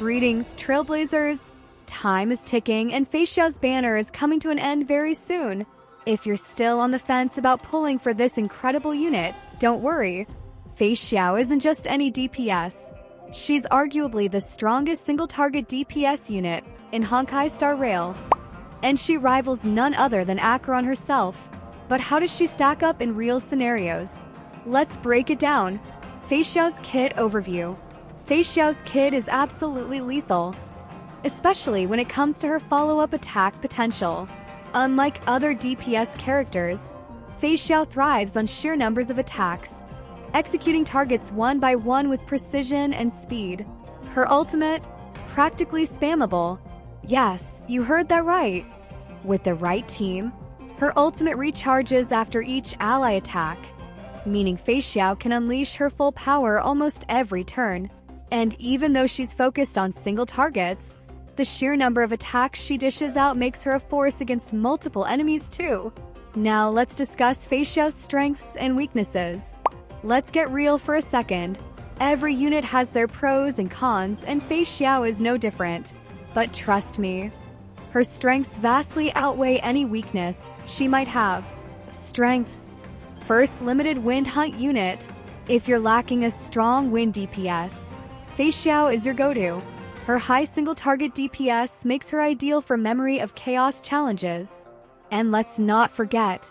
Greetings, Trailblazers! Time is ticking and Feixiao's banner is coming to an end very soon. If you're still on the fence about pulling for this incredible unit, don't worry. Feixiao isn't just any DPS. She's arguably the strongest single-target DPS unit in Honkai Star Rail. And she rivals none other than Acheron herself. But how does she stack up in real scenarios? Let's break it down. Feixiao's kit overview. Feixiao's kit is absolutely lethal, especially when it comes to her follow-up attack potential. Unlike other DPS characters, Feixiao thrives on sheer numbers of attacks, executing targets one by one with precision and speed. Her ultimate, practically spammable. Yes, you heard that right. With the right team, her ultimate recharges after each ally attack, meaning Feixiao can unleash her full power almost every turn. And even though she's focused on single targets, the sheer number of attacks she dishes out makes her a force against multiple enemies too. Now let's discuss Feixiao's strengths and weaknesses. Let's get real for a second. Every unit has their pros and cons, and Feixiao is no different. But trust me, her strengths vastly outweigh any weakness she might have. Strengths. First, limited wind hunt unit. If you're lacking a strong wind DPS, Feixiao is your go-to. Her high single-target DPS makes her ideal for Memory of Chaos challenges. And let's not forget,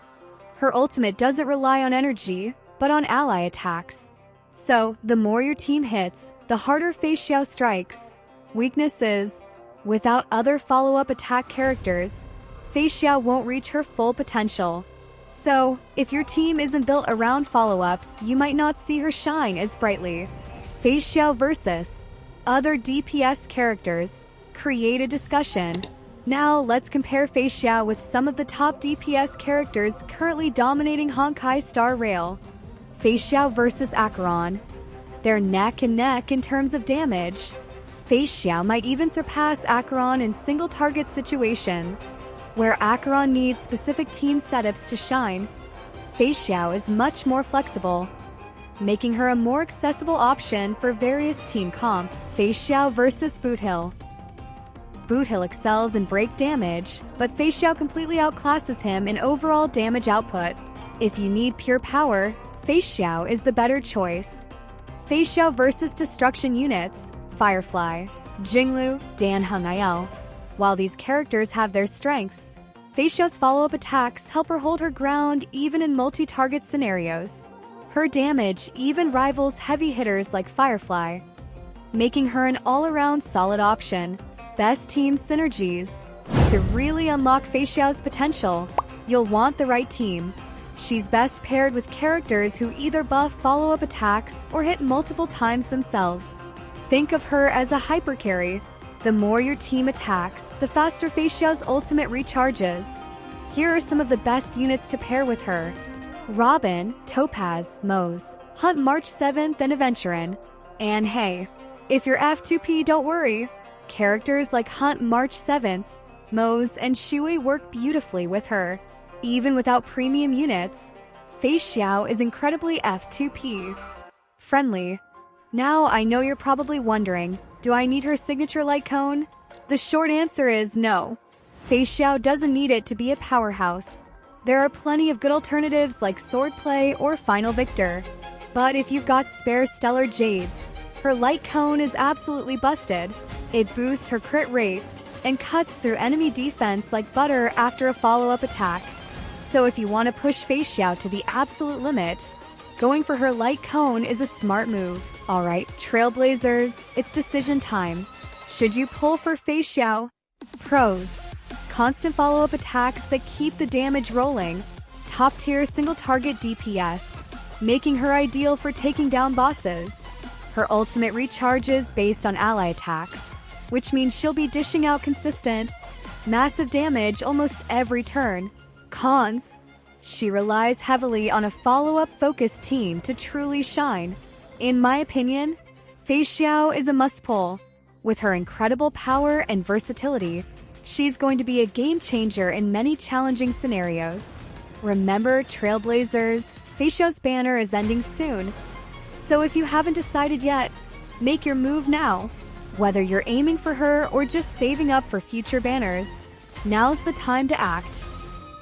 her ultimate doesn't rely on energy, but on ally attacks. So, the more your team hits, the harder Feixiao strikes. Weaknesses. Without other follow-up attack characters, Feixiao won't reach her full potential. So, if your team isn't built around follow-ups, you might not see her shine as brightly. Feixiao versus other DPS characters. Create a discussion. Now let's compare Feixiao with some of the top DPS characters currently dominating Honkai Star Rail. Feixiao versus Acheron. They're neck and neck in terms of damage. Feixiao might even surpass Acheron in single-target situations, where Acheron needs specific team setups to shine. Feixiao is much more flexible, making her a more accessible option for various team comps. Feixiao versus Boothill. Boothill excels in break damage, but Feixiao completely outclasses him in overall damage output. If you need pure power, Feixiao is the better choice. Feixiao versus destruction units. Firefly, Jinglu, Dan Hengayao. While these characters have their strengths, Feixiao's follow-up attacks help her hold her ground even in multi-target scenarios. Her damage even rivals heavy hitters like Firefly, making her an all-around solid option. Best team synergies. To really unlock Feixiao's potential, you'll want the right team. She's best paired with characters who either buff follow-up attacks or hit multiple times themselves. Think of her as a hyper carry. The more your team attacks, the faster Feixiao's ultimate recharges. Here are some of the best units to pair with her. Robin, Topaz, Mose, Hunt March 7th, and Adventurin. And hey, if you're F2P, don't worry. Characters like Hunt March 7th, Mose, and Shui work beautifully with her. Even without premium units, Feixiao is incredibly F2P friendly. Now I know you're probably wondering, do I need her signature lightcone? The short answer is no. Feixiao doesn't need it to be a powerhouse. There are plenty of good alternatives like Swordplay or Final Victor. But if you've got spare Stellar Jades, her lightcone is absolutely busted. It boosts her crit rate and cuts through enemy defense like butter after a follow-up attack. So if you want to push Feixiao to the absolute limit, going for her lightcone is a smart move. Alright, Trailblazers, it's decision time. Should you pull for Feixiao? Pros. Constant follow-up attacks that keep the damage rolling. Top-tier single-target DPS, making her ideal for taking down bosses. Her ultimate recharges based on ally attacks, which means she'll be dishing out consistent, massive damage almost every turn. Cons. She relies heavily on a follow-up focused team to truly shine. In my opinion, Feixiao is a must-pull. With her incredible power and versatility, she's going to be a game-changer in many challenging scenarios. Remember, Trailblazers, Feixiao's banner is ending soon. So if you haven't decided yet, make your move now. Whether you're aiming for her or just saving up for future banners, now's the time to act.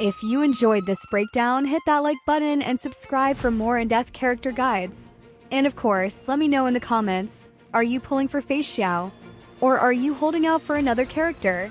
If you enjoyed this breakdown, hit that like button and subscribe for more in-depth character guides. And of course, let me know in the comments, are you pulling for Feixiao? Or are you holding out for another character?